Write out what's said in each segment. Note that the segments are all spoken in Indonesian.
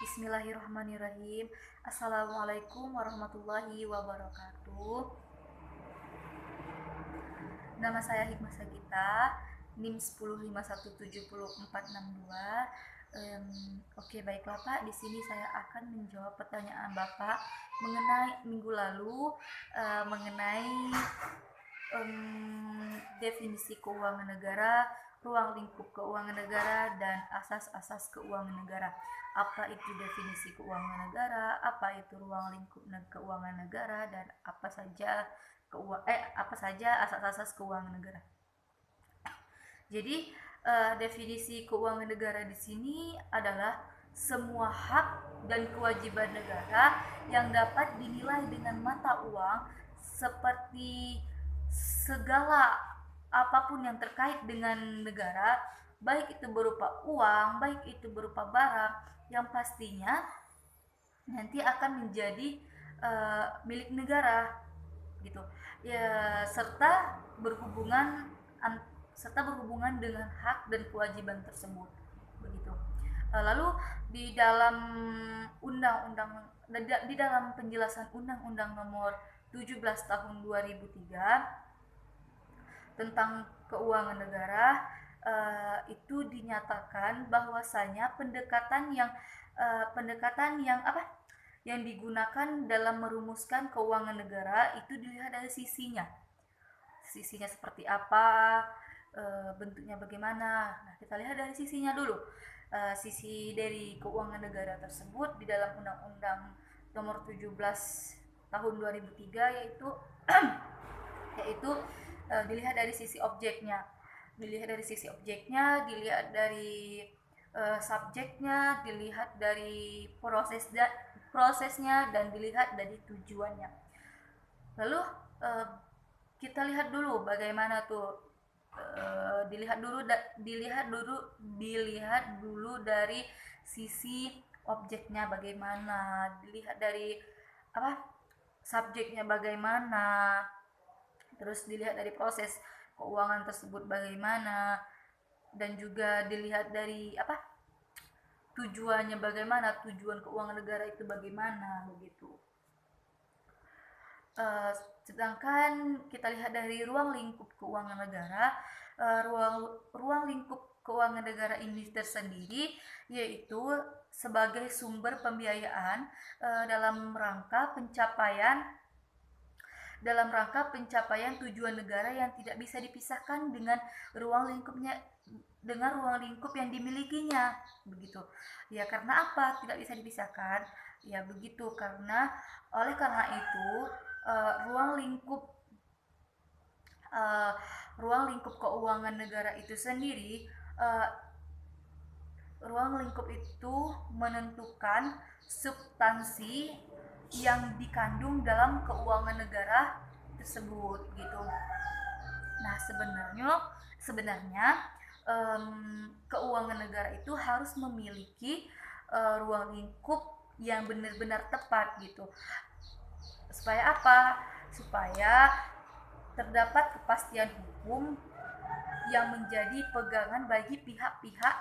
Bismillahirrahmanirrahim. Assalamualaikum warahmatullahi wabarakatuh. Nama saya Hikmah Sagita, NIM 1051700462. Oke, baiklah Pak. Di sini saya akan menjawab pertanyaan Bapak mengenai minggu lalu, mengenai definisi keuangan negara, ruang lingkup keuangan negara, dan asas-asas keuangan negara. Apa itu definisi keuangan negara, apa itu ruang lingkup keuangan negara, dan apa saja asas-asas keuangan negara. Jadi definisi keuangan negara di sini adalah semua hak dan kewajiban negara yang dapat dinilai dengan mata uang, seperti segala apapun yang terkait dengan negara, baik itu berupa uang, baik itu berupa barang, yang pastinya nanti akan menjadi milik negara gitu ya, serta berhubungan dengan hak dan kewajiban tersebut begitu. Lalu di dalam undang-undang di dalam penjelasan Undang-Undang Nomor 17 Tahun 2003 tentang keuangan negara, itu dinyatakan bahwasanya pendekatan yang digunakan dalam merumuskan keuangan negara itu dilihat dari sisinya seperti apa, bentuknya bagaimana. Nah, kita lihat dari sisinya dulu. Sisi dari keuangan negara tersebut di dalam Undang-Undang Nomor 17 Tahun 2003 yaitu dilihat dari sisi objeknya, dilihat dari subjeknya, dilihat dari prosesnya, dan dilihat dari tujuannya. Lalu kita lihat dulu bagaimana tuh, dilihat dulu dari sisi objeknya bagaimana, dilihat dari subjeknya bagaimana, terus dilihat dari proses keuangan tersebut bagaimana, dan juga dilihat dari tujuannya bagaimana, tujuan keuangan negara itu bagaimana begitu. Sedangkan kita lihat dari ruang lingkup keuangan negara, ruang lingkup keuangan negara ini tersendiri yaitu sebagai sumber pembiayaan dalam rangka pencapaian tujuan negara yang tidak bisa dipisahkan dengan ruang lingkup yang dimilikinya begitu. Ya, karena apa tidak bisa dipisahkan? Ya begitu, oleh karena itu ruang lingkup keuangan negara itu sendiri, ruang lingkup itu menentukan substansi yang dikandung dalam keuangan negara tersebut gitu. Nah, sebenarnya keuangan negara itu harus memiliki ruang lingkup yang benar-benar tepat gitu. Supaya apa? Supaya terdapat kepastian hukum yang menjadi pegangan bagi pihak-pihak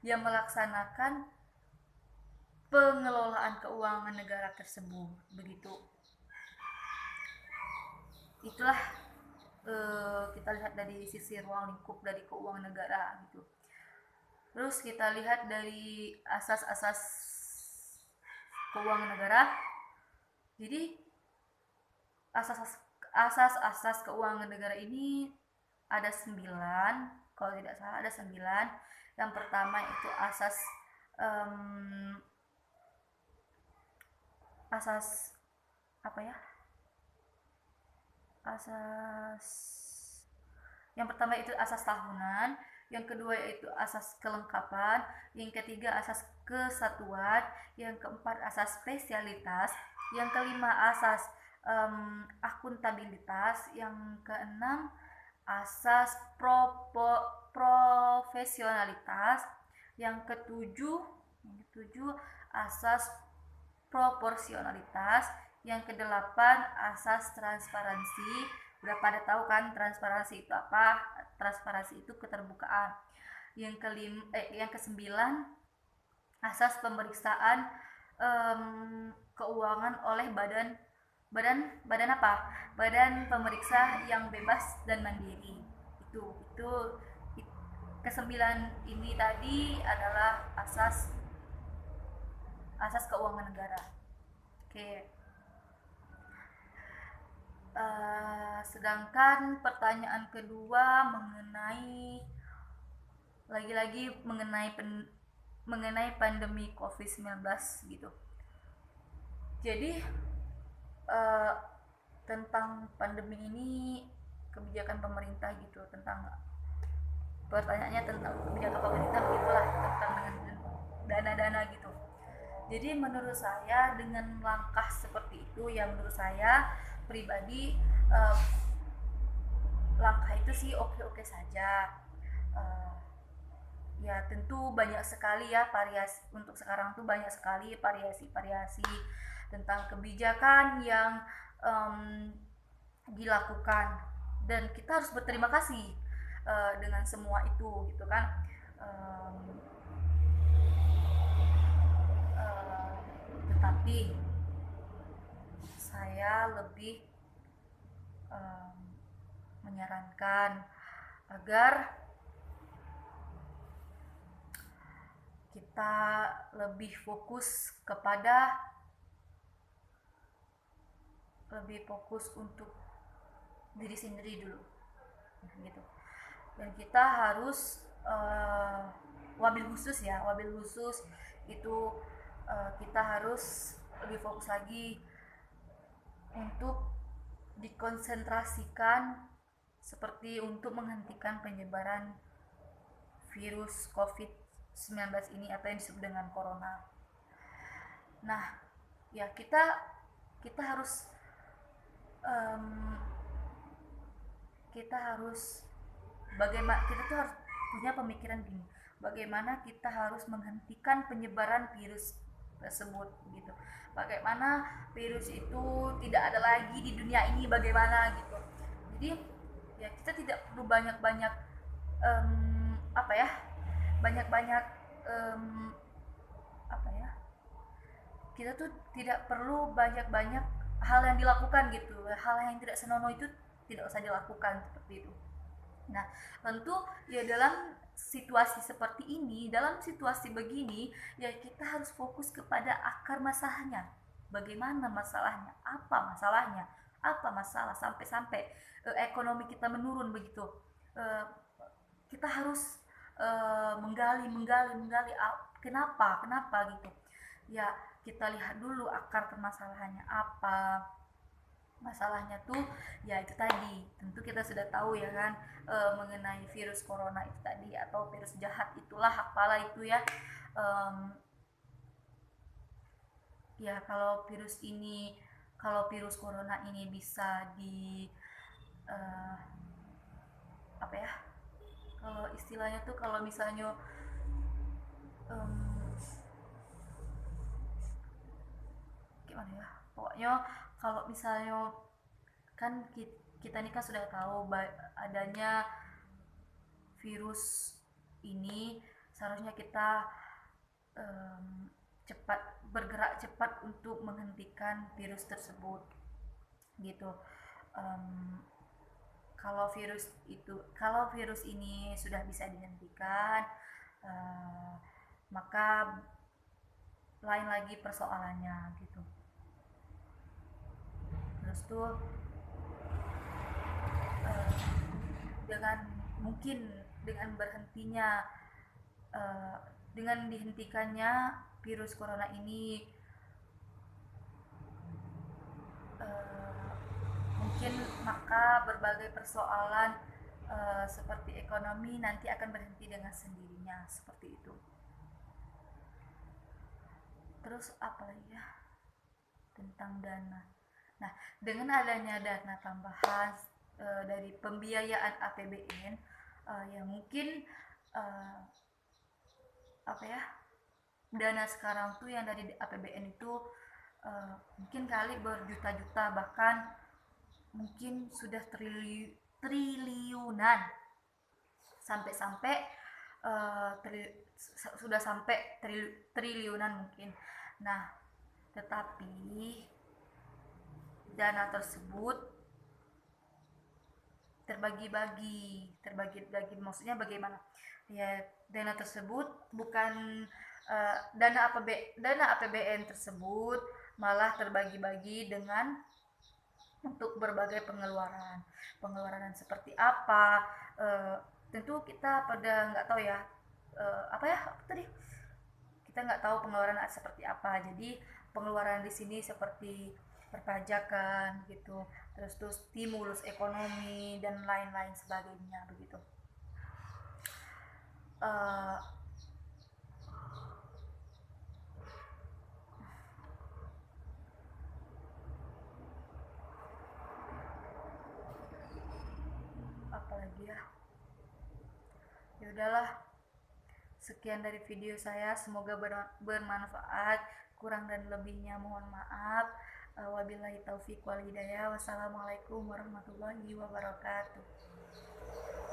yang melaksanakan pengelolaan keuangan negara tersebut begitu. Itulah kita lihat dari sisi ruang lingkup dari keuangan negara gitu. Terus kita lihat dari asas-asas keuangan negara. Jadi asas-asas keuangan negara ini ada 9, kalau tidak salah ada 9. Yang pertama itu asas yang pertama itu asas tahunan, yang kedua yaitu asas kelengkapan, yang ketiga asas kesatuan, yang keempat asas spesialitas, yang kelima asas akuntabilitas, yang keenam asas profesionalitas, yang ketujuh asas proporsionalitas, yang kedelapan asas transparansi. Udah pada tahu kan transparansi itu apa? Transparansi itu keterbukaan. Yang kesembilan asas pemeriksaan keuangan oleh badan badan badan apa? Badan pemeriksa yang bebas dan mandiri. Itu kesembilan ini tadi adalah asas asas keuangan negara. Oke. Sedangkan pertanyaan kedua mengenai lagi-lagi mengenai pandemi COVID-19 gitu. Jadi tentang pandemi ini, kebijakan pemerintah gitu, tentang pertanyaannya tentang kebijakan pemerintah begitulah, tentang dengan dana-dana gitu. Jadi menurut saya dengan langkah seperti itu, ya menurut saya pribadi langkah itu sih oke-oke saja. Ya tentu banyak sekali ya variasi, untuk sekarang tuh banyak sekali variasi-variasi tentang kebijakan yang dilakukan, dan kita harus berterima kasih dengan semua itu gitu kan. Tetapi saya lebih menyarankan agar kita lebih fokus untuk diri sendiri dulu gitu. Dan kita harus wabil khusus itu kita harus lebih fokus lagi untuk dikonsentrasikan seperti untuk menghentikan penyebaran virus COVID-19 ini atau yang disebut dengan corona. Nah, ya kita harus kita tuh harus punya pemikiran gini, bagaimana kita harus menghentikan penyebaran virus tersebut gitu, bagaimana virus itu tidak ada lagi di dunia ini, bagaimana gitu. Jadi ya kita tidak perlu banyak-banyak kita tuh tidak perlu banyak-banyak hal yang dilakukan gitu, hal yang tidak senonoh itu tidak usah dilakukan seperti itu. Nah, tentu ya dalam situasi seperti ini, dalam situasi begini, ya kita harus fokus kepada akar masalahnya. Bagaimana masalahnya? Apa masalah sampai ekonomi kita menurun begitu? Kita harus menggali kenapa gitu. Ya, kita lihat dulu akar permasalahannya apa. Masalahnya tuh ya itu tadi, tentu kita sudah tahu ya kan, mengenai virus corona itu tadi, atau virus jahat itulah apalah itu ya. Ya kalau virus corona ini bisa di apa ya, kalau istilahnya tuh, kalau misalnya gimana ya, pokoknya kalau misalnya kan kita ini kan sudah tahu adanya virus ini, seharusnya kita bergerak cepat untuk menghentikan virus tersebut gitu. Kalau virus ini sudah bisa dihentikan, maka lain lagi persoalannya gitu. Terus tuh dengan dihentikannya virus corona ini, mungkin maka berbagai persoalan seperti ekonomi nanti akan berhenti dengan sendirinya seperti itu. Terus apa lagi ya tentang dana? Nah, dengan adanya dana tambahan dari pembiayaan APBN, ya mungkin dana sekarang tuh yang dari APBN itu mungkin kali berjuta-juta, bahkan mungkin sudah triliunan, sampai-sampai sudah sampai triliunan mungkin. Nah, tetapi dana tersebut terbagi-bagi maksudnya bagaimana ya, dana tersebut bukan dana APBN tersebut malah terbagi-bagi dengan untuk berbagai pengeluaran seperti apa. Tentu kita pada nggak tahu ya, apa ya apa tadi, kita nggak tahu pengeluaran seperti apa. Jadi pengeluaran di sini seperti perpajakan gitu, terus stimulus ekonomi dan lain-lain sebagainya begitu. uh, Apalagi ya, ya udahlah, sekian dari video saya, semoga bermanfaat. Kurang dan lebihnya mohon maaf. Wabillahi taufiq wal hidayah. Wassalamualaikum warahmatullahi wabarakatuh.